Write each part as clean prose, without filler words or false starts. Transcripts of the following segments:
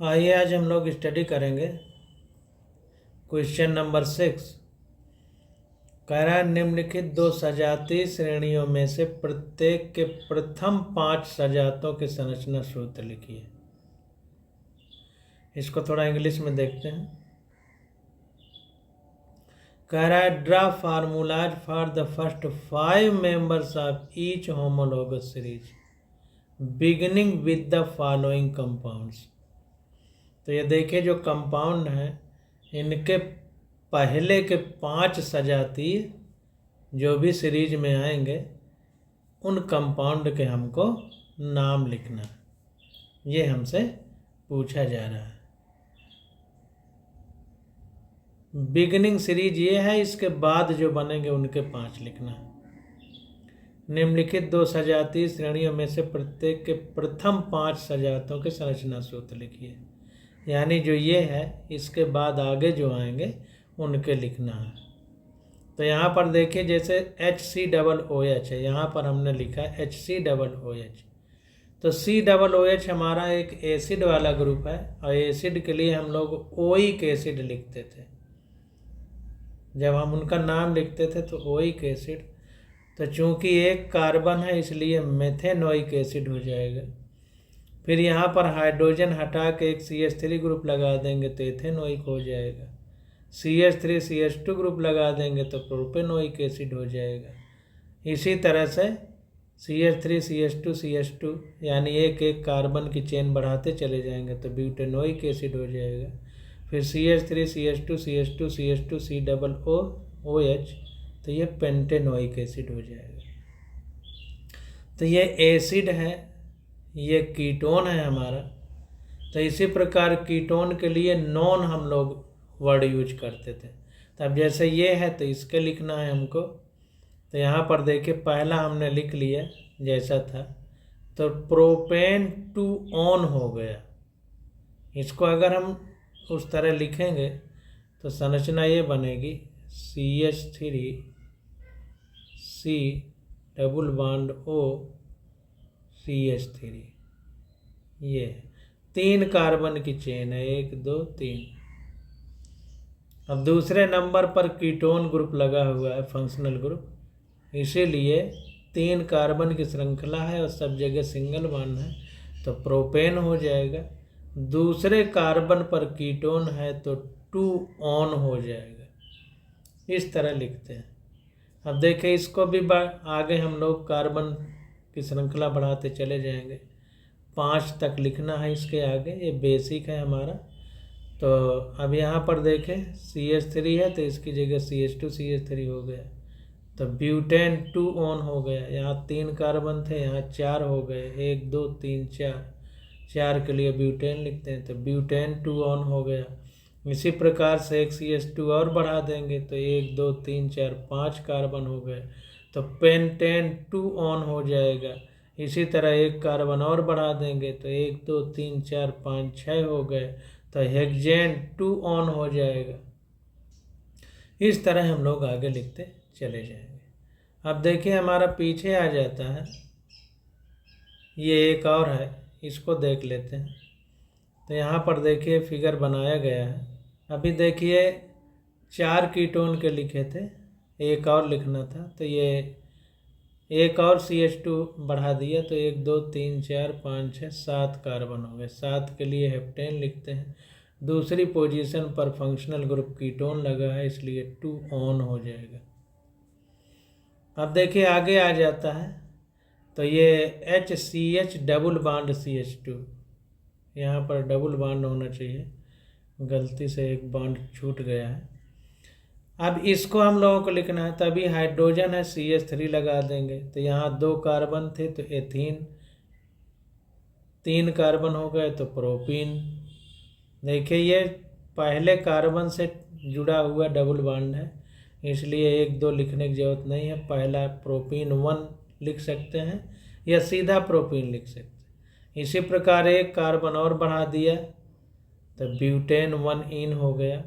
आइए आज हम लोग स्टडी करेंगे क्वेश्चन नंबर 6। कह रहा है निम्नलिखित दो सजातीय श्रेणियों में से प्रत्येक के प्रथम 5 सजातों के संरचना सूत्र लिखिए। इसको थोड़ा इंग्लिश में देखते हैं। कह रहा है draw formulas for the first 5 members of each homologous series beginning with the following compounds. तो ये देखिए जो कंपाउंड है इनके पहले के 5 सजातीय जो भी सीरीज में आएंगे उन कंपाउंड के हमको नाम लिखना है। ये हमसे पूछा जा रहा है। बिगिनिंग सीरीज ये है, इसके बाद जो बनेंगे उनके 5 लिखना है। निम्नलिखित दो सजातीय श्रेणियों में से प्रत्येक के प्रथम 5 सजातों के संरचना सूत्र लिखिए। यानी जो ये है इसके बाद आगे जो आएंगे उनके लिखना है। तो यहाँ पर देखिए जैसे HCOOH है, यहाँ पर हमने लिखा है HCOOH। तो COOH हमारा एक एसिड वाला ग्रुप है और एसिड के लिए हम लोग ओइक एसिड लिखते थे। जब हम उनका नाम लिखते थे तो ओइक एसिड, तो चूंकि एक कार्बन है इसलिए मेथेनोइक एसिड हो जाएगा। फिर यहाँ पर हाइड्रोजन हटा के एक CH3 ग्रुप लगा देंगे तो एथेनोइक हो जाएगा। CH3 CH2 ग्रुप लगा देंगे तो प्रोपेनोइक एसिड हो जाएगा। इसी तरह से CH3 CH2 CH2 यानी एक एक कार्बन की चेन बढ़ाते चले जाएंगे तो ब्यूटेनोइक एसिड हो जाएगा। फिर CH3 CH2 CH2 CH2 COOH तो ये पेंटेनोइक एसिड हो जाएगा। तो ये एसिड है, ये कीटोन है हमारा। तो इसी प्रकार कीटोन के लिए नॉन हम लोग वर्ड यूज करते थे। तब जैसे ये है तो इसके लिखना है हमको। तो यहाँ पर देखिए पहला हमने लिख लिया जैसा था, तो प्रोपेन टू ऑन हो गया। इसको अगर हम उस तरह लिखेंगे तो संरचना ये बनेगी CH3 C double bond O CH3। ये 3 कार्बन की चेन है, 1 2 3। अब दूसरे नंबर पर कीटोन ग्रुप लगा हुआ है, फंक्शनल ग्रुप, इसीलिए 3 कार्बन की श्रृंखला है और सब जगह सिंगल बॉन्ड है तो प्रोपेन हो जाएगा। दूसरे कार्बन पर कीटोन है तो 2 ऑन हो जाएगा। इस तरह लिखते हैं। अब देखिए इसको भी आगे हम लोग कार्बन की श्रृंखला बढ़ाते चले जाएंगे। 5 तक लिखना है इसके आगे, ये बेसिक है हमारा। तो अब यहाँ पर देखें CH3 है तो इसकी जगह CH2 CH3 हो गया, तो ब्यूटेन 2 ऑन हो गया। यहाँ 3 कार्बन थे, यहाँ 4 हो गए, 1 2 3 4। 4 के लिए ब्यूटेन लिखते हैं तो ब्यूटेन 2 ऑन हो गया। इसी प्रकार से एक CH2 और बढ़ा देंगे तो 1 2 3 4 5 कार्बन हो गए तो पेंटेन 2 ऑन हो जाएगा। इसी तरह एक कार्बन और बढ़ा देंगे तो 1 2 3 4 5 6 हो गए तो हेक्सेन 2 ऑन हो जाएगा। इस तरह हम लोग आगे लिखते चले जाएंगे। अब देखिए हमारा पीछे आ जाता है, ये एक और है, इसको देख लेते हैं। तो यहाँ पर देखिए फिगर बनाया गया है। अभी देखिए 4 कीटोन के लिखे थे, एक और लिखना था तो ये एक और CH2 बढ़ा दिया तो 1 2 3 4 5 6 7 कार्बन हो गए। 7 के लिए हेप्टेन लिखते हैं। दूसरी पोजीशन पर फंक्शनल ग्रुप कीटोन लगा है इसलिए 2 ऑन हो जाएगा। अब देखिए आगे आ जाता है तो ये HCH डबल बॉन्ड CH2, यहाँ पर डबल बॉन्ड होना चाहिए, गलती से एक बॉन्ड छूट गया है। अब इसको हम लोगों को लिखना है, तभी हाइड्रोजन है CH3 लगा देंगे तो यहाँ 2 कार्बन थे तो एथीन, 3 कार्बन हो गए तो प्रोपीन। देखिए ये पहले कार्बन से जुड़ा हुआ डबल बॉन्ड है इसलिए 1 2 लिखने की जरूरत नहीं है। पहला प्रोपीन 1 लिख सकते हैं या सीधा प्रोपीन लिख सकते हैं। इसी प्रकार एक कार्बन और बढ़ा दिया तो ब्यूटेन 1 इन हो गया।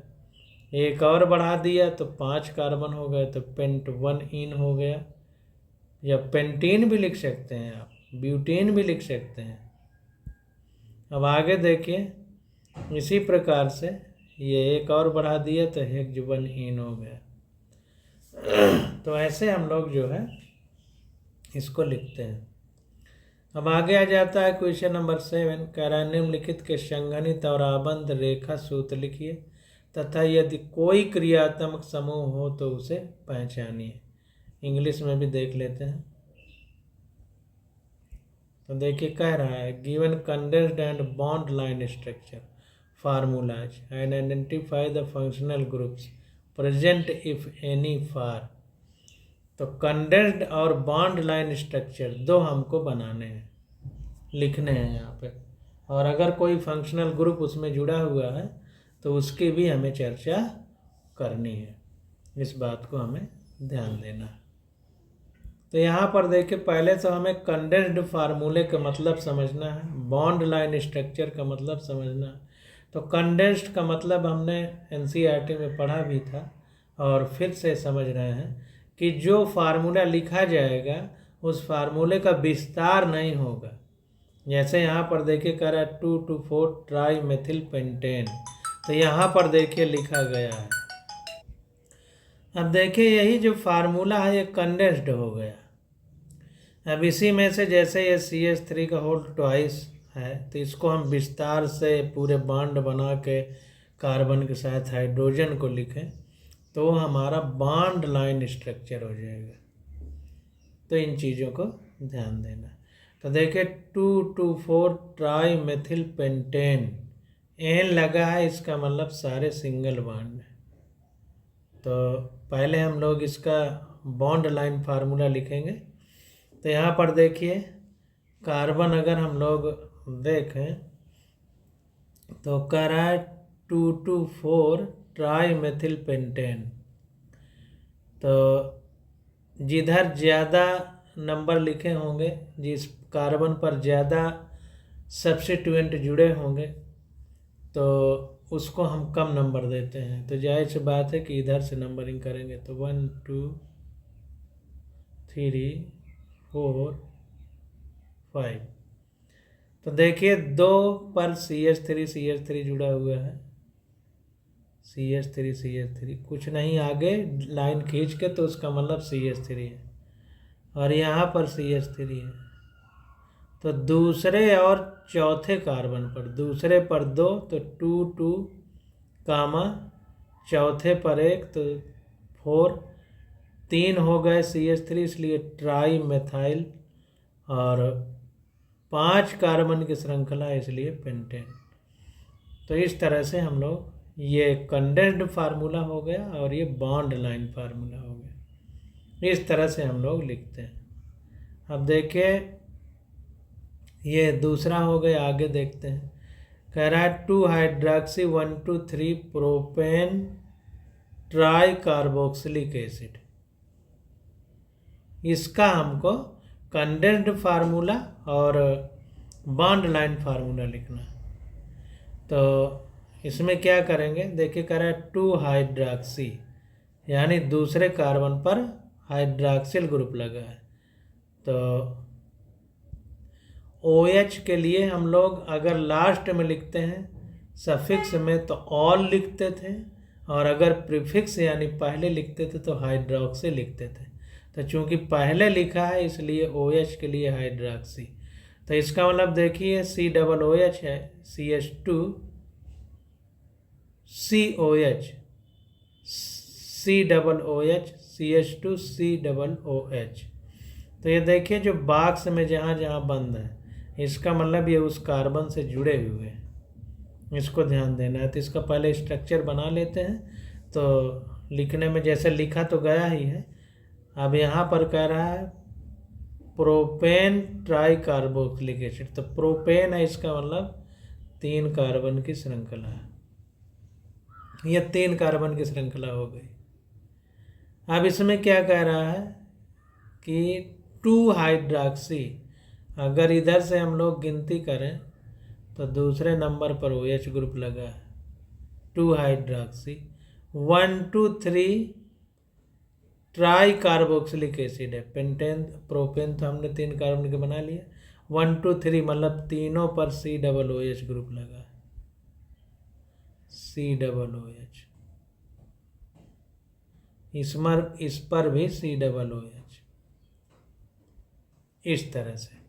एक और बढ़ा दिया तो 5 कार्बन हो गए तो पेंट 1 इन हो गया, या पेंटीन भी लिख सकते हैं आप, ब्यूटेन भी लिख सकते हैं। अब आगे देखिए इसी प्रकार से ये एक और बढ़ा दिया तो हेक्जुबन हो गया। तो ऐसे हम लोग जो है इसको लिखते हैं। अब आगे आ जाता है क्वेश्चन नंबर 7। कह रहा है निम्नलिखित के संघनित और आबंध रेखा सूत्र लिखिए तथा यदि कोई क्रियात्मक समूह हो तो उसे पहचानिए। इंग्लिश में भी देख लेते हैं। तो देखिए कह रहा है given condensed and bond line structure formulas and identify the functional groups present if any for. तो कंडेंस्ड और बॉन्ड लाइन स्ट्रक्चर दो हमको बनाने हैं, लिखने हैं यहाँ पे, और अगर कोई फंक्शनल ग्रुप उसमें जुड़ा हुआ है तो उसकी भी हमें चर्चा करनी है। इस बात को हमें ध्यान देना है। तो यहाँ पर देखिए पहले तो हमें कंडेंस्ड फार्मूले का मतलब समझना है, बॉन्ड लाइन स्ट्रक्चर का मतलब समझना है। तो कंडेंस्ड का मतलब हमने एनसीईआरटी में पढ़ा भी था और फिर से समझ रहे हैं कि जो फार्मूला लिखा जाएगा उस फार्मूले का विस्तार नहीं होगा। जैसे यहाँ पर देखिए कह रहा है 2,2,4 ट्राई मेथिल पेंटेन, तो यहाँ पर देखिए लिखा गया है। अब देखिए यही जो फार्मूला है ये कंडेंस्ड हो गया। अब इसी में से जैसे ये CH3 का होल ट्वाइस है तो इसको हम विस्तार से पूरे बॉन्ड बना के कार्बन के साथ हाइड्रोजन को लिखें तो हमारा बॉन्ड लाइन स्ट्रक्चर हो जाएगा। तो इन चीज़ों को ध्यान देना। तो देखिए 2,2,4 ट्राई मेथिल पेंटेन, एन लगा है इसका मतलब सारे सिंगल बॉन्ड है। तो पहले हम लोग इसका बॉन्ड लाइन फार्मूला लिखेंगे। तो यहाँ पर देखिए कार्बन अगर हम लोग देखें तो कह रहा है 2,2,4 ट्राई मेथिल पेंटेन। तो जिधर ज़्यादा नंबर लिखे होंगे, जिस कार्बन पर ज़्यादा सब्स्टिट्यूएंट जुड़े होंगे तो उसको हम कम नंबर देते हैं। तो जाहिर सी बात है कि इधर से नंबरिंग करेंगे तो 1 2 3 4 5। तो देखिए 2 पर CH3 जुड़ा हुआ है, CH3 कुछ नहीं आगे लाइन खींच के तो उसका मतलब CH3 है और यहाँ पर CH3 है। तो दूसरे और चौथे कार्बन पर, दूसरे पर 2 तो 2 2 कामा, चौथे पर 1 तो 4, 3 हो गए CH3 इसलिए ट्राई मेथाइल, और 5 कार्बन की श्रृंखला इसलिए पेंटेन। तो इस तरह से हम लोग ये कंडेंस्ड फार्मूला हो गया और ये बॉन्ड लाइन फार्मूला हो गया। इस तरह से हम लोग लिखते हैं। अब देखिए ये दूसरा हो गया, आगे देखते हैं। कह रहा है 2 hydroxy 1,2,3 propane try carboxylic acid. इसका हमको कंडेंस्ड फार्मूला और बॉन्ड लाइन फार्मूला लिखना है। तो इसमें क्या करेंगे, देखिए कह रहा है 2 हाइड्रॉक्सी यानी दूसरे कार्बन पर हाइड्रॉक्सिल ग्रुप लगा है। तो OH के लिए हम लोग अगर लास्ट में लिखते हैं सफिक्स में तो ऑल लिखते थे, और अगर प्रीफिक्स यानी पहले लिखते थे तो हाइड्रॉक्सी लिखते थे। तो चूंकि पहले लिखा है इसलिए OH के लिए हाइड्रॉक्सी। तो इसका मतलब देखिए COOH है, CH2 COH, COOH CH2 COOH। तो ये देखिए जो बॉक्स में जहाँ जहाँ बंद है इसका मतलब ये उस कार्बन से जुड़े हुए हैं, इसको ध्यान देना है। तो इसका पहले स्ट्रक्चर बना लेते हैं। तो लिखने में जैसे लिखा तो गया ही है। अब यहाँ पर कह रहा है प्रोपेन ट्राई कार्बोक्सिलिक एसिड। तो प्रोपेन है इसका मतलब 3 कार्बन की श्रृंखला है, यह 3 कार्बन की श्रृंखला हो गई। अब इसमें क्या कह रहा है कि 2 हाइड्रॉक्सी, अगर इधर से हम लोग गिनती करें तो दूसरे नंबर पर OH ग्रुप लगा है 2 हाइड्रॉक्सी 1 2 3 ट्राई कार्बोक्सिलिक एसिड है। पेंटेन प्रोपेन तो हमने 3 कार्बन के बना लिया, 1 2 3 मतलब तीनों पर COOH ग्रुप लगा है। COOH, इस पर भी COOH, इस तरह से।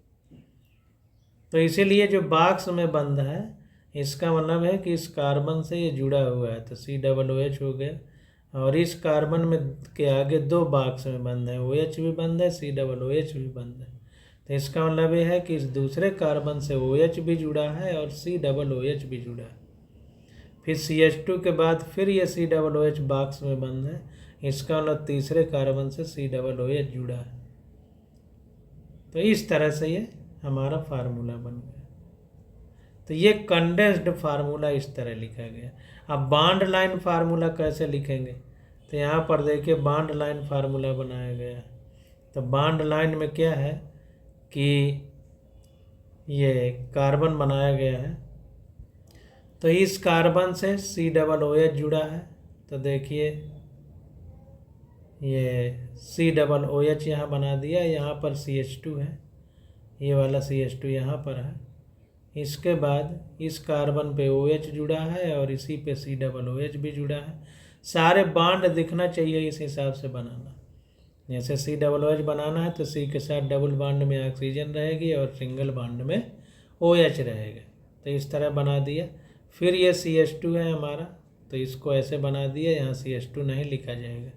तो इसीलिए जो बॉक्स में बंद है इसका मतलब है कि इस कार्बन से ये जुड़ा हुआ है, तो COOH हो गया। और इस कार्बन में के आगे दो बॉक्स में बंद है, OH भी बंद है, COOH भी बंद है। तो इसका मतलब ये है कि इस दूसरे कार्बन से OH भी जुड़ा है और COOH भी जुड़ा है। फिर CH2 के बाद फिर ये COOH बॉक्स में बंद है, इसका मतलब तीसरे कार्बन से COOH जुड़ा है। तो इस तरह से ये हमारा फार्मूला बन गया। तो ये कंडेंस्ड फार्मूला इस तरह लिखा गया। अब बॉन्ड लाइन फार्मूला कैसे लिखेंगे, तो यहाँ पर देखिए बॉन्ड लाइन फार्मूला बनाया गया है। तो बॉन्ड लाइन में क्या है कि ये कार्बन बनाया गया है, तो इस कार्बन से COOH जुड़ा है। तो देखिए ये COOH यहाँ बना दिया, यहाँ पर CH2 है, ये वाला CH2 यहाँ पर है। इसके बाद इस कार्बन पे OH जुड़ा है और इसी पे COOH भी जुड़ा है। सारे बॉन्ड दिखना चाहिए इस हिसाब से बनाना। जैसे COOH बनाना है तो C के साथ डबल बॉन्ड में ऑक्सीजन रहेगी और सिंगल बॉन्ड में OH रहेगा। तो इस तरह बना दिया। फिर ये CH2 है हमारा, तो इसको ऐसे बना दिया, यहाँ CH2 नहीं लिखा जाएगा,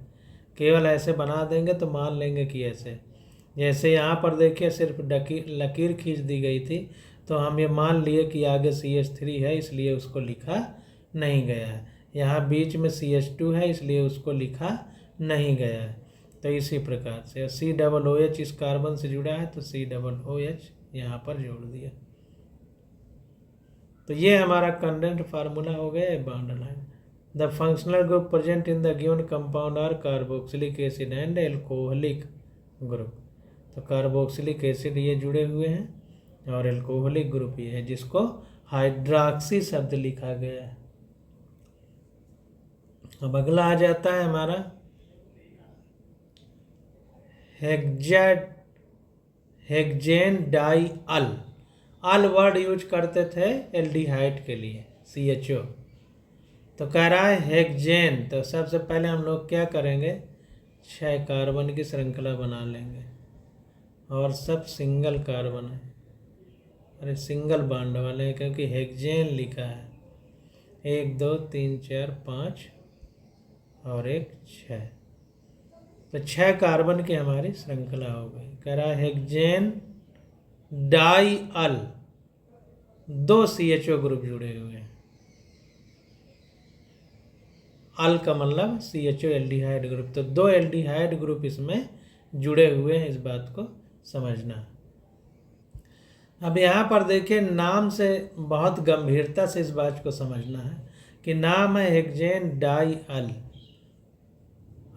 केवल ऐसे बना देंगे तो मान लेंगे कि ऐसे। जैसे यहाँ पर देखिए सिर्फ लकीर खींच दी गई थी, तो हम ये मान लिए कि आगे CH3 है, इसलिए उसको लिखा नहीं गया है। यहाँ बीच में CH2 है, इसलिए उसको लिखा नहीं गया है। तो इसी प्रकार से COOH इस कार्बन से जुड़ा है, तो COOH यहाँ पर जोड़ दिया। तो ये हमारा कंडेंस्ड फार्मूला हो गया bond line. The functional group present in the given compound are carboxylic acid and alcoholic group. तो कार्बोक्सिलिक एसिड ये जुड़े हुए हैं और एल्कोहलिक ग्रुप ये है जिसको हाइड्रॉक्सी शब्द लिखा गया है। अब अगला आ जाता है हमारा हेक्सेन डाई अल। अल वर्ड यूज करते थे एल्डिहाइड के लिए, CHO। तो कह रहा है हेक्सेन, तो सबसे पहले हम लोग क्या करेंगे, 6 कार्बन की श्रृंखला बना लेंगे और सब सिंगल कार्बन है, अरे सिंगल बॉन्ड वाले हैं क्योंकि हेक्सेन लिखा है। 1 2 3 4 5 और 1 6, तो 6 कार्बन की हमारी श्रृंखला हो गई। कह रहा है हेक्सेन डाई अल, 2 CHO ग्रुप जुड़े हुए हैं। अल का मतलब CHO एल्डिहाइड ग्रुप, तो 2 एल्डिहाइड ग्रुप इसमें जुड़े हुए हैं, इस बात को समझना। अब यहाँ पर देखिए नाम से बहुत गंभीरता से इस बात को समझना है कि नाम है हेक्सेन डाई अल।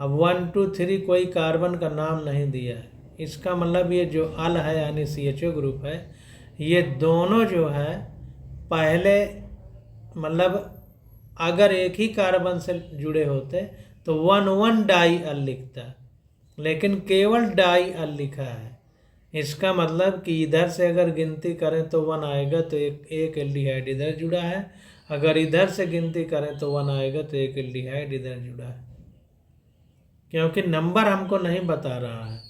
अब 1 2 3 कोई कार्बन का नाम नहीं दिया है, इसका मतलब ये जो अल है यानी CHO ग्रुप है, ये दोनों जो है पहले मतलब अगर एक ही कार्बन से जुड़े होते तो 1 डाई अल लिखता, लेकिन केवल डाई अल लिखा है। इसका मतलब कि इधर से अगर गिनती करें तो 1 आएगा, तो एक एल्डिहाइड इधर जुड़ा है, अगर इधर से गिनती करें तो 1 आएगा, तो एक एल्डिहाइड इधर जुड़ा है। क्योंकि नंबर हमको नहीं बता रहा है,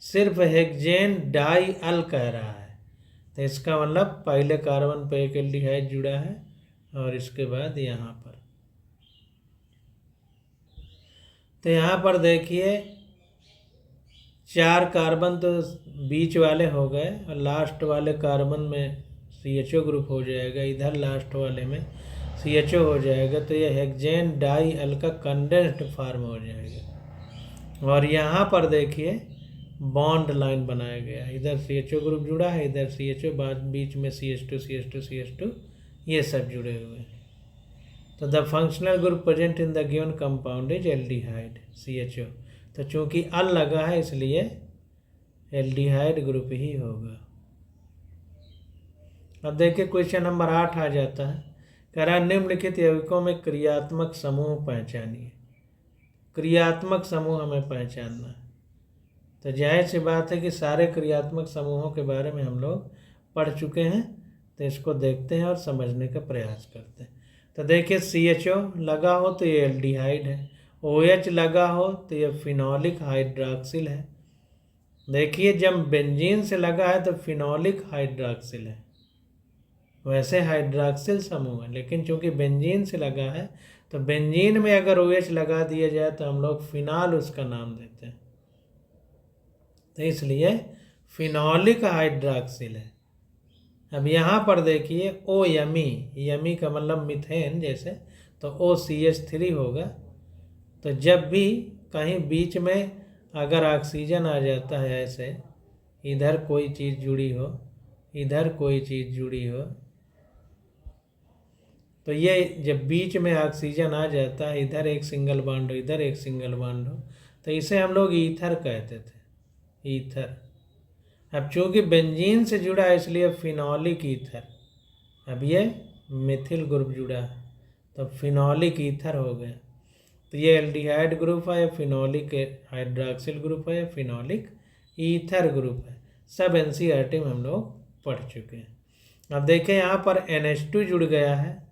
सिर्फ हेक्सेन डाई अल कह रहा है, तो इसका मतलब पहले कार्बन पे एक एल्डिहाइड जुड़ा है और इसके बाद यहाँ पर। तो यहाँ पर देखिए 4 कार्बन तो बीच वाले हो गए और लास्ट वाले कार्बन में CHO ग्रुप हो जाएगा, इधर लास्ट वाले में CHO हो जाएगा, तो ये हेक्सेन डाई अल का कंडेंस्ड फार्म हो जाएगा। और यहाँ पर देखिए बॉन्ड लाइन बनाया गया, इधर CHO ग्रुप जुड़ा है, इधर CHO, बीच में CH2 ये सब जुड़े हुए हैं। तो the functional group present in the given compound is aldehyde CHO। तो चूंकि अल लगा है इसलिए एल्डिहाइड ग्रुप ही होगा। अब देखिए क्वेश्चन नंबर 8 आ जाता है, कह रहा है निम्नलिखित यौगिकों में क्रियात्मक समूह पहचानिए। क्रियात्मक समूह हमें पहचानना है, तो जाहिर सी बात है कि सारे क्रियात्मक समूहों के बारे में हम लोग पढ़ चुके हैं, तो इसको देखते हैं और समझने का प्रयास करते हैं। तो देखिए CHO लगा हो तो ये एल्डिहाइड है, OH लगा हो तो ये फिनोलिक हाइड्रॉक्सिल है। देखिए जब बेंजीन से लगा है तो फिनोलिक हाइड्रॉक्सिल है, वैसे हाइड्रॉक्सिल समूह है, लेकिन चूंकि बेंजीन से लगा है तो बेंजीन में अगर OH लगा दिया जाए तो हम लोग फिनाल उसका नाम देते हैं, तो इसलिए फिनोलिक हाइड्रॉक्सिल है। अब यहाँ पर देखिए ओ यमी का मतलब मिथेन जैसे, तो OCH3 होगा। तो जब भी कहीं बीच में अगर ऑक्सीजन आ जाता है ऐसे, इधर कोई चीज़ जुड़ी हो, इधर कोई चीज़ जुड़ी हो, तो ये जब बीच में ऑक्सीजन आ जाता है, इधर एक सिंगल बॉन्ड हो, इधर एक सिंगल बॉन्ड हो, तो इसे हम लोग ईथर कहते थे, ईथर। अब चूंकि बेंजीन से जुड़ा है इसलिए फिनोलिक ईथर। अब ये मिथिल ग्रुप जुड़ा है तो फिनोलिक ईथर हो गया। तो ये एल्डिहाइड ग्रुप है, फिनोलिक हाइड्रॉक्सिल ग्रुप है, फिनोलिक ईथर ग्रुप है। सब NCERT में हम लोग पढ़ चुके हैं। अब देखें यहाँ पर NH2 जुड़ गया है,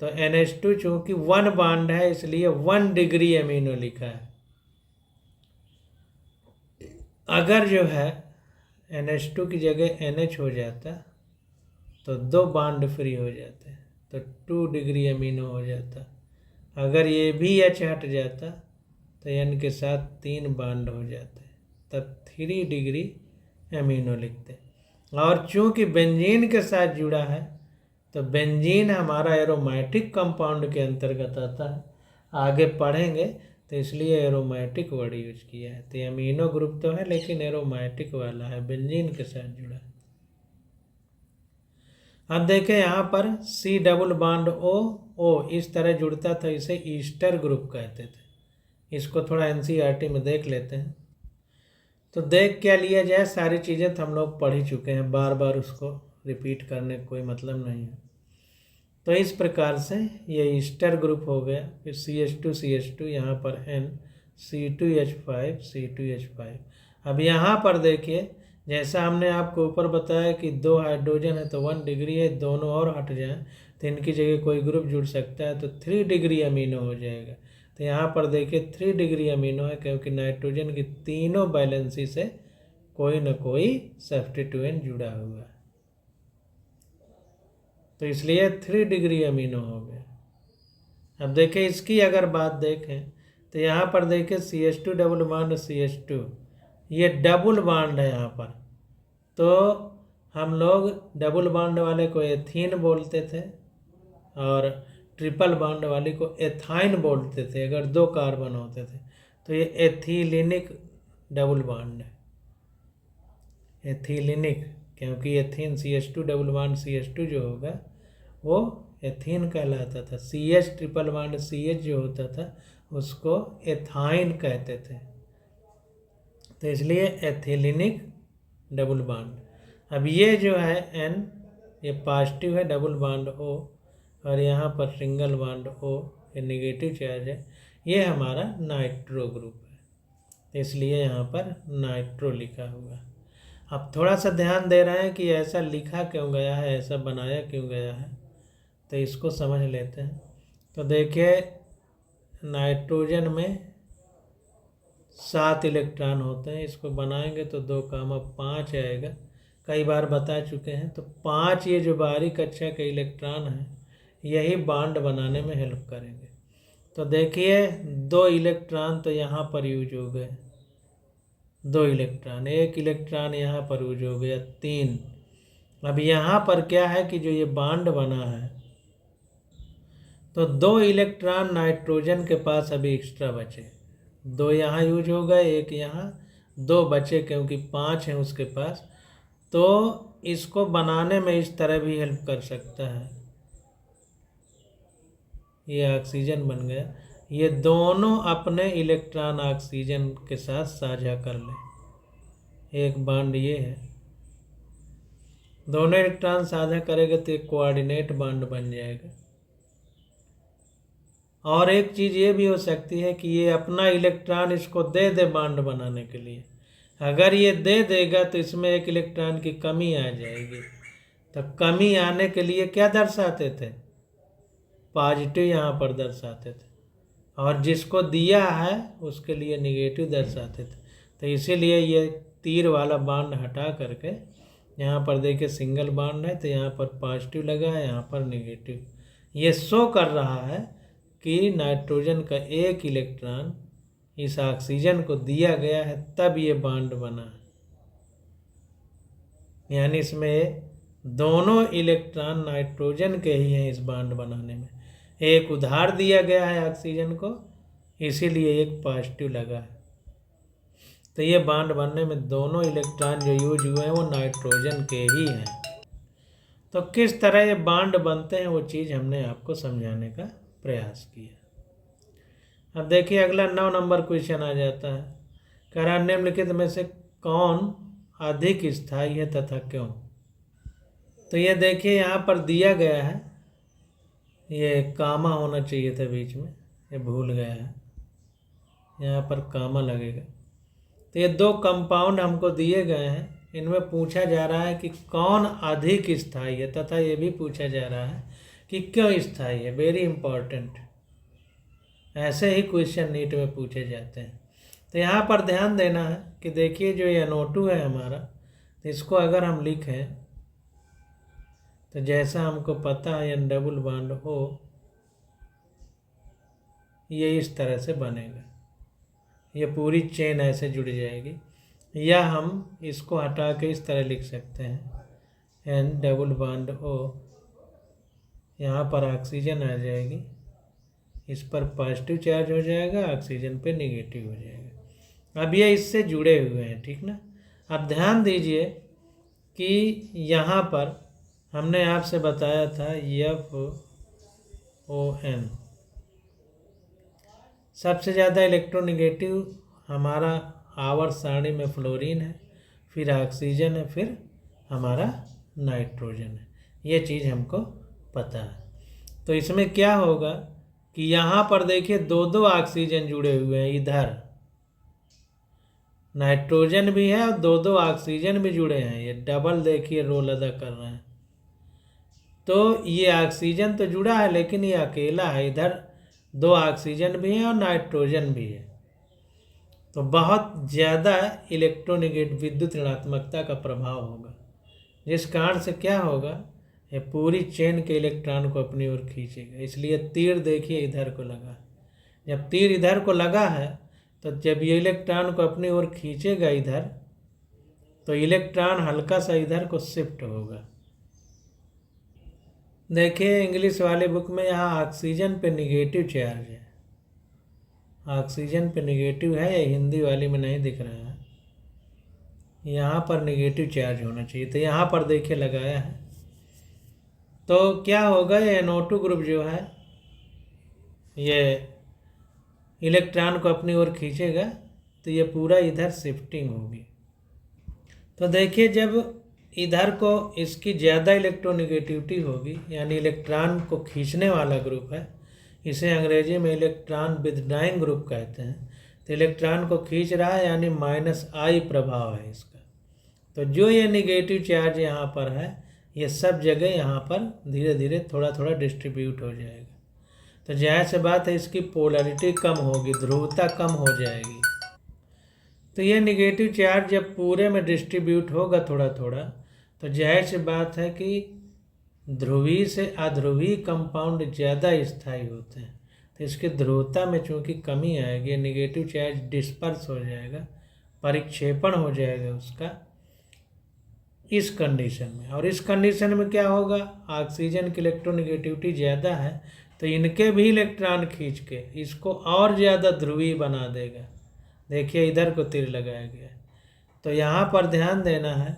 तो NH2 चूंकि 1 बॉन्ड है इसलिए 1 डिग्री अमीनो लिखा है। अगर जो है NH2 की जगह NH हो जाता तो 2 बॉन्ड फ्री हो जाते, तो 2 डिग्री अमीनो हो जाता। अगर ये भी H हट जाता तो N के साथ 3 बॉन्ड हो जाते, तब 3 डिग्री अमीनो लिखते। और चूंकि बेंजीन के साथ जुड़ा है तो बेंजीन हमारा एरोमेटिक कंपाउंड के अंतर्गत आता है, आगे पढ़ेंगे, तो इसलिए एरोमेटिक वर्ड यूज किया है। तो अमीनो ग्रुप तो है लेकिन एरोमेटिक वाला है, बेंजीन के साथ जुड़ा है। अब देखें यहाँ पर C डबल बॉन्ड O इस तरह जुड़ता था, इसे ईस्टर ग्रुप कहते थे। इसको थोड़ा NCERT में देख लेते हैं। तो देख क्या लिया जाए, सारी चीज़ें तो हम लोग पढ़ ही चुके हैं, बार बार उसको रिपीट करने का कोई मतलब नहीं है। तो इस प्रकार से ये ईस्टर ग्रुप हो गया। फिर CH2 यहाँ पर N, C2H5। अब यहाँ पर देखिए जैसा हमने आपको ऊपर बताया कि 2 हाइड्रोजन है तो 1 डिग्री है, दोनों और हट जाएं तो इनकी जगह कोई ग्रुप जुड़ सकता है, तो 3 डिग्री अमीनो हो जाएगा। तो यहाँ पर देखिए 3 डिग्री अमीनो है, क्योंकि नाइट्रोजन की तीनों वैलेंसी से कोई न कोई सब्स्टिट्यूएंट जुड़ा हुआ है, तो इसलिए 3 डिग्री अमीनो हो गया। अब देखें इसकी अगर बात देखें तो यहाँ पर देखें CH2 डबल बॉन्ड CH2, ये डबल बॉन्ड है यहाँ पर, तो हम लोग डबल बॉन्ड वाले को एथीन बोलते थे और ट्रिपल बॉन्ड वाले को एथाइन बोलते थे अगर 2 कार्बन होते थे। तो ये एथिलीनिक डबल बॉन्ड है, एथिलीनिक, क्योंकि ethene CH2 double bond CH2 जो होगा वो एथीन कहलाता था। CH ट्रिपल बॉन्ड CH जो होता था उसको एथाइन कहते थे, तो इसलिए एथिलीनिक डबल बॉन्ड। अब ये जो है N, ये पॉजिटिव है, डबल बॉन्ड O, और यहाँ पर सिंगल बॉन्ड O, ये नेगेटिव चार्ज है, ये हमारा नाइट्रो ग्रुप है, इसलिए यहाँ पर नाइट्रो लिखा हुआ है। अब थोड़ा सा ध्यान दे रहे हैं कि ऐसा लिखा क्यों गया है, ऐसा बनाया क्यों गया है, तो इसको समझ लेते हैं। तो देखिए नाइट्रोजन में 7 इलेक्ट्रॉन होते हैं, इसको बनाएंगे तो 2,5 आएगा, कई बार बता चुके हैं। तो 5 ये जो बाहरी कक्षा के इलेक्ट्रॉन हैं यही बॉन्ड बनाने में हेल्प करेंगे। तो देखिए 2 इलेक्ट्रॉन तो यहाँ पर यूज हो गए, 2 इलेक्ट्रॉन, 1 इलेक्ट्रॉन यहाँ पर यूज हो गया, 3। अब यहाँ पर क्या है कि जो ये बॉन्ड बना है तो 2 इलेक्ट्रॉन नाइट्रोजन के पास अभी एक्स्ट्रा बचे, 2 यहाँ यूज हो गए, 1 यहाँ, 2 बचे क्योंकि 5 हैं उसके पास। तो इसको बनाने में इस तरह भी हेल्प कर सकता है, ये ऑक्सीजन बन गया। ये दोनों अपने इलेक्ट्रॉन ऑक्सीजन के साथ साझा कर लें, एक बॉन्ड ये है, दोनों इलेक्ट्रॉन साझा करेंगे तो एक कोऑर्डिनेट बॉन्ड बन जाएगा। और एक चीज़ ये भी हो सकती है कि ये अपना इलेक्ट्रॉन इसको दे दे बॉन्ड बनाने के लिए, अगर ये दे देगा तो इसमें एक इलेक्ट्रॉन की कमी आ जाएगी। तो कमी आने के लिए क्या दर्शाते थे, पॉजिटिव यहाँ पर दर्शाते थे, और जिसको दिया है उसके लिए निगेटिव दर्शाते थे। तो इसीलिए ये तीर वाला बांड हटा करके यहाँ पर देखिए सिंगल बांड है, तो यहाँ पर पॉजिटिव लगा है, यहाँ पर निगेटिव। ये शो कर रहा है कि नाइट्रोजन का एक इलेक्ट्रॉन इस ऑक्सीजन को दिया गया है, तब ये बांड बना है। यानी इसमें दोनों इलेक्ट्रॉन नाइट्रोजन के ही हैं इस बांड बनाने में। एक उधार दिया गया है ऑक्सीजन को, इसीलिए एक पॉजिटिव लगा है। तो ये बांड बनने में दोनों इलेक्ट्रॉन जो यूज हुए हैं वो नाइट्रोजन के ही हैं। तो किस तरह ये बांड बनते हैं वो चीज़ हमने आपको समझाने का प्रयास किया। अब देखिए अगला 9 नंबर क्वेश्चन आ जाता है। कह रहा निम्नलिखित में से कौन अधिक स्थायी है तथा क्यों। तो ये देखिए यहाँ पर दिया गया है, ये कामा होना चाहिए था बीच में, ये भूल गया है, यहाँ पर कामा लगेगा। तो ये 2 कंपाउंड हमको दिए गए हैं, इनमें पूछा जा रहा है कि कौन अधिक स्थायी है, तथा ये भी पूछा जा रहा है कि क्यों स्थायी है। वेरी इंपॉर्टेंट, ऐसे ही क्वेश्चन नीट में पूछे जाते हैं। तो यहाँ पर ध्यान देना है कि देखिए जो ये NO2 है हमारा, तो इसको अगर हम लिखें तो जैसा हमको पता है N डबल बॉन्ड हो, ये इस तरह से बनेगा, ये पूरी चेन ऐसे जुड़ जाएगी। या हम इसको हटा के इस तरह लिख सकते हैं N डबल बॉन्ड O, यहाँ पर ऑक्सीजन आ जाएगी, इस पर पॉजिटिव चार्ज हो जाएगा, ऑक्सीजन पे निगेटिव हो जाएगा। अब ये इससे जुड़े हुए हैं, ठीक ना। अब ध्यान दीजिए कि यहाँ पर हमने आपसे बताया था FON, सबसे ज़्यादा इलेक्ट्रोनिगेटिव हमारा आवर्त सारणी में फ्लोरीन है, फिर ऑक्सीजन है, फिर हमारा नाइट्रोजन है। ये चीज़ हमको पता है। तो इसमें क्या होगा कि यहाँ पर देखिए 2 ऑक्सीजन जुड़े हुए हैं, इधर नाइट्रोजन भी है और 2 ऑक्सीजन भी जुड़े हैं, ये डबल देखिए रोल अदा कर रहे हैं। तो ये ऑक्सीजन तो जुड़ा है लेकिन ये अकेला है, इधर 2 ऑक्सीजन भी हैं और नाइट्रोजन भी है। तो बहुत ज़्यादा इलेक्ट्रोनिगेटिव विद्युत ऋणात्मकता का प्रभाव होगा, जिस कारण से क्या होगा, ये पूरी चेन के इलेक्ट्रॉन को अपनी ओर खींचेगा। इसलिए तीर देखिए इधर को लगा, जब तीर इधर को लगा है तो जब ये इलेक्ट्रॉन को अपनी ओर खींचेगा इधर, तो इलेक्ट्रॉन हल्का सा इधर को शिफ्ट होगा। देखिए इंग्लिश वाले बुक में यहाँ ऑक्सीजन पे निगेटिव चार्ज है, ऑक्सीजन पे निगेटिव है, ये हिंदी वाली में नहीं दिख रहा है। यहाँ पर निगेटिव चार्ज होना चाहिए, तो यहाँ पर देखिए लगाया है। तो क्या होगा, ये NO2 ग्रुप जो है ये इलेक्ट्रॉन को अपनी ओर खींचेगा, तो ये पूरा इधर शिफ्टिंग होगी। तो देखिए जब इधर को इसकी ज़्यादा इलेक्ट्रोनिगेटिविटी होगी, यानी इलेक्ट्रॉन को खींचने वाला ग्रुप है, इसे अंग्रेजी में इलेक्ट्रॉन विथड्राइंग ग्रुप कहते हैं। तो इलेक्ट्रॉन को खींच रहा है यानी -I प्रभाव है इसका। तो जो ये निगेटिव चार्ज यहाँ पर है, ये सब जगह यहाँ पर धीरे धीरे थोड़ा थोड़ा डिस्ट्रीब्यूट हो जाएगा। तो जाहिर सी बात है इसकी पोलैरिटी कम होगी, ध्रुवता कम हो जाएगी। तो ये निगेटिव चार्ज जब पूरे में डिस्ट्रीब्यूट होगा थोड़ा थोड़ा, तो जाहिर सी बात है कि ध्रुवीय से अध्रुवीय कंपाउंड ज़्यादा स्थायी होते हैं। तो इसकी ध्रुवता में चूँकि कमी आएगी, निगेटिव चार्ज डिस्पर्स हो जाएगा, परिक्षेपण हो जाएगा उसका इस कंडीशन में। और इस कंडीशन में क्या होगा, ऑक्सीजन की इलेक्ट्रोनिगेटिविटी ज़्यादा है, तो इनके भी इलेक्ट्रॉन खींच के इसको और ज़्यादा ध्रुवीय बना देगा। देखिए इधर को तीर लगाया गया है। तो यहाँ पर ध्यान देना है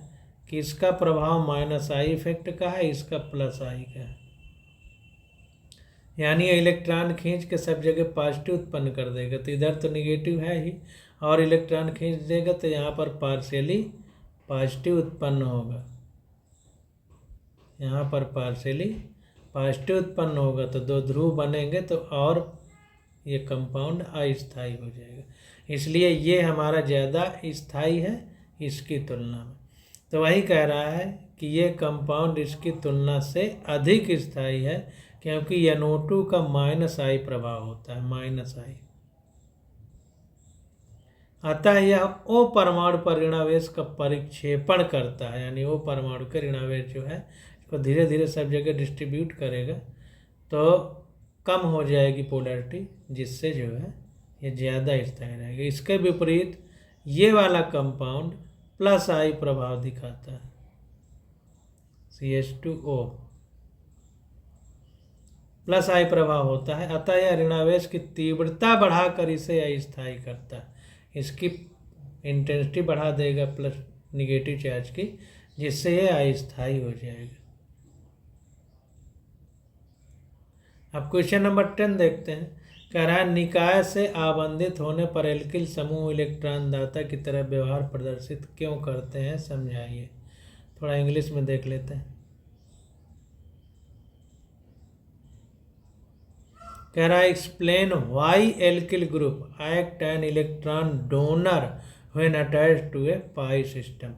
कि इसका प्रभाव -I इफेक्ट का है, इसका +I का है। यानी ये इलेक्ट्रॉन खींच के सब जगह पॉजिटिव उत्पन्न कर देगा। तो इधर तो निगेटिव है ही, और इलेक्ट्रॉन खींच देगा तो यहाँ पर पार्शियली पॉजिटिव उत्पन्न होगा, यहाँ पर पार्शियली पॉजिटिव उत्पन्न होगा। तो 2 ध्रुव बनेंगे तो और ये कंपाउंड अस्थायी हो जाएगा। इसलिए ये हमारा ज़्यादा स्थायी है इसकी तुलना में। तो वही कह रहा है कि ये कंपाउंड इसकी तुलना से अधिक स्थायी है, क्योंकि NO2 का -I प्रभाव होता है, -I। अतः यह O परमाणु पर ऋणावेश का परिक्षेपण करता है, यानी O परमाणु के ऋणावेश जो है इसको धीरे धीरे सब जगह डिस्ट्रीब्यूट करेगा तो कम हो जाएगी पोलैरिटी, जिससे जो है ये ज़्यादा स्थायी रहेगा। इसके विपरीत ये वाला कंपाउंड +I प्रभाव दिखाता है, CH2O +I प्रभाव होता है। अतः यह ऋणावेश की तीव्रता बढ़ाकर इसे अस्थायी करता है, इसकी इंटेंसिटी बढ़ा देगा प्लस निगेटिव चार्ज की, जिससे ये अस्थायी हो जाएगा। अब क्वेश्चन नंबर 10 देखते हैं। कह रहा है निकाय से आबंधित होने पर एल्किल समूह इलेक्ट्रॉन दाता की तरह व्यवहार प्रदर्शित क्यों करते हैं, समझाइए। थोड़ा इंग्लिश में देख लेते हैं। कह रहा है explain why alkyl group act an electron donor when attached to a pi system.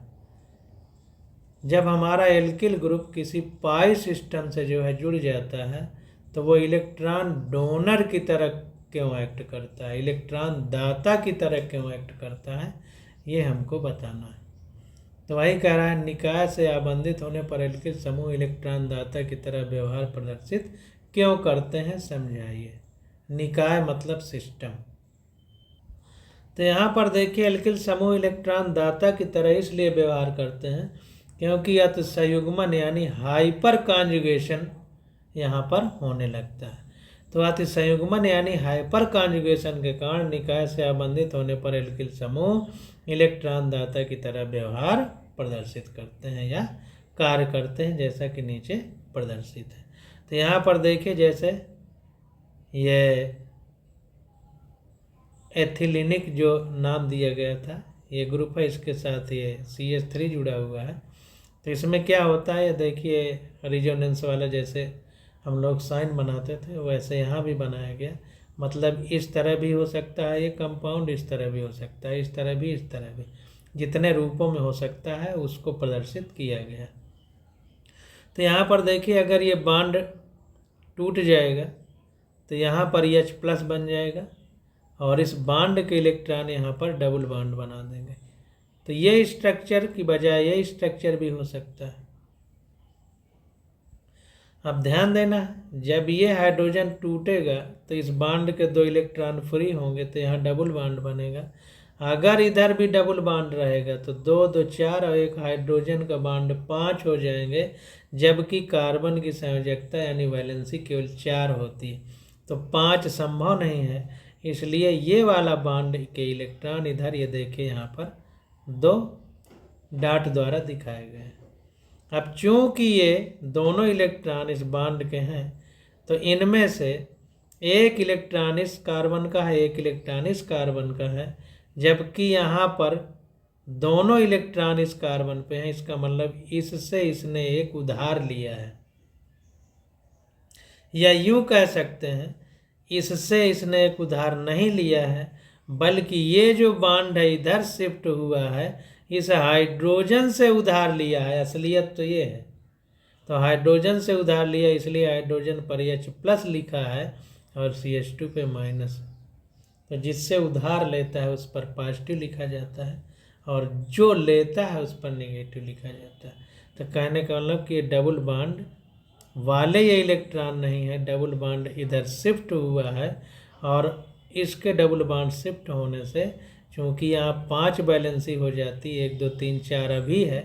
जब हमारा एल्किल ग्रुप किसी पाई सिस्टम से जो है जुड़ जाता है तो वो इलेक्ट्रॉन डोनर की तरह क्यों एक्ट करता है, इलेक्ट्रॉन दाता की तरह क्यों एक्ट करता है, ये हमको बताना है। तो वही कह रहा है निकाय से आबंधित होने पर एल्किल समूह इलेक्ट्रॉन दाता की तरह व्यवहार प्रदर्शित क्यों करते हैं, समझाइए। निकाय मतलब सिस्टम। तो यहाँ पर देखिए एल्किल समूह इलेक्ट्रॉन दाता की तरह इसलिए व्यवहार करते हैं क्योंकि अतिसंयुग्मन यानी हाइपर कॉन्जुगेशन यहाँ पर होने लगता है। तो अतिसंयुग्मन यानी हाइपर कॉन्जुगेशन के कारण निकाय से आबंधित होने पर एल्किल समूह इलेक्ट्रॉन दाता की तरह व्यवहार प्रदर्शित करते हैं या कार्य करते हैं, जैसा कि नीचे प्रदर्शित है। तो यहाँ पर देखिए जैसे ये एथिलीनिक जो नाम दिया गया था ये ग्रुप है, इसके साथ ये CH3 जुड़ा हुआ है। तो इसमें क्या होता है, देखिए रिजोनेंस वाला जैसे हम लोग साइन बनाते थे वैसे यहाँ भी बनाया गया। मतलब इस तरह भी हो सकता है ये कंपाउंड, इस तरह भी हो सकता है, इस तरह भी, इस तरह भी, जितने रूपों में हो सकता है उसको प्रदर्शित किया गया। तो यहाँ पर देखिए अगर ये बॉन्ड टूट जाएगा तो यहाँ पर H+ बन जाएगा और इस बॉन्ड के इलेक्ट्रॉन यहाँ पर डबल बॉन्ड बना देंगे। तो ये स्ट्रक्चर की बजाय ये स्ट्रक्चर भी हो सकता है। अब ध्यान देना जब ये हाइड्रोजन टूटेगा तो इस बॉन्ड के 2 इलेक्ट्रॉन फ्री होंगे तो यहाँ डबल बॉन्ड बनेगा। अगर इधर भी डबल बॉन्ड रहेगा तो 2 2 4 और एक हाइड्रोजन का बॉन्ड 5 हो जाएंगे, जबकि कार्बन की संयोजकता यानी वैलेंसी केवल 4 होती है। तो 5 संभव नहीं है, इसलिए ये वाला बॉन्ड के इलेक्ट्रॉन इधर ये देखिए यहाँ पर 2 डॉट द्वारा दिखाए गए हैं। अब चूंकि ये दोनों इलेक्ट्रॉन इस बॉन्ड के हैं तो इनमें से एक इलेक्ट्रॉन इस कार्बन का है, एक इलेक्ट्रॉन इस कार्बन का है, जबकि यहाँ पर दोनों इलेक्ट्रॉन इस कार्बन पे हैं। इसका मतलब इससे इसने एक उधार लिया है, या यूं कह सकते हैं इससे इसने एक उधार नहीं लिया है, बल्कि ये जो बॉन्ड है इधर शिफ्ट हुआ है इस हाइड्रोजन से उधार लिया है। असलियत तो ये है, तो हाइड्रोजन से उधार लिया इसलिए हाइड्रोजन पर H+ लिखा है और CH2 पे माइनस। तो जिससे उधार लेता है उस पर पॉजिटिव लिखा जाता है और जो लेता है उस पर नेगेटिव लिखा जाता है। तो कहने का मतलब कि डबल बॉन्ड वाले ये इलेक्ट्रॉन नहीं है, डबल बॉन्ड इधर शिफ्ट हुआ है और इसके डबल बॉन्ड शिफ्ट होने से चूँकि यहाँ 5 बैलेंसी हो जाती, 1 2 3 4 अभी है,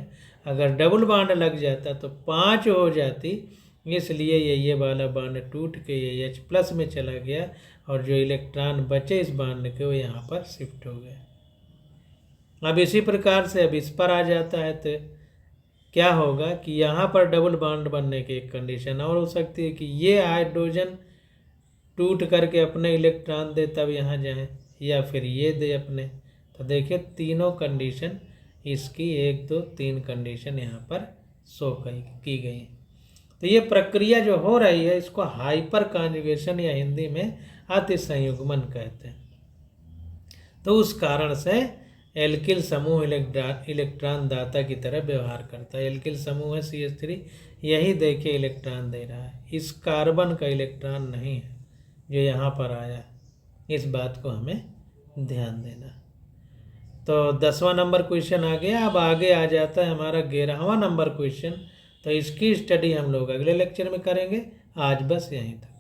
अगर डबल बॉन्ड लग जाता तो 5 हो जाती, इसलिए ये वाला बॉन्ड टूट के ये H+ में चला गया और जो इलेक्ट्रॉन बचे इस बॉन्ड के वो यहाँ पर शिफ्ट हो गए। अब इसी प्रकार से अब इस पर आ जाता है तो क्या होगा कि यहाँ पर डबल बॉन्ड बनने की एक कंडीशन और हो सकती है कि ये हाइड्रोजन टूट करके अपने इलेक्ट्रॉन दे तब यहाँ जाए, या फिर ये दे अपने। तो देखिए तीनों कंडीशन इसकी 1 2 3 कंडीशन यहाँ पर शो की गई। तो ये प्रक्रिया जो हो रही है इसको हाइपर कॉन्जुगेशन या हिंदी में अतिसंयुग्मन कहते हैं। तो उस कारण से एल्किल समूह इलेक्ट्रॉन दाता की तरह व्यवहार करता है। एल्किल समूह है CH3, यही देखिए इलेक्ट्रॉन दे रहा है, इस कार्बन का इलेक्ट्रॉन नहीं है जो यहाँ पर आया। इस बात को हमें ध्यान देना। तो 10वां नंबर क्वेश्चन आ गया। अब आगे आ जाता है हमारा 11वां नंबर क्वेश्चन। तो इसकी स्टडी हम लोग अगले लेक्चर में करेंगे। आज बस यहीं तक।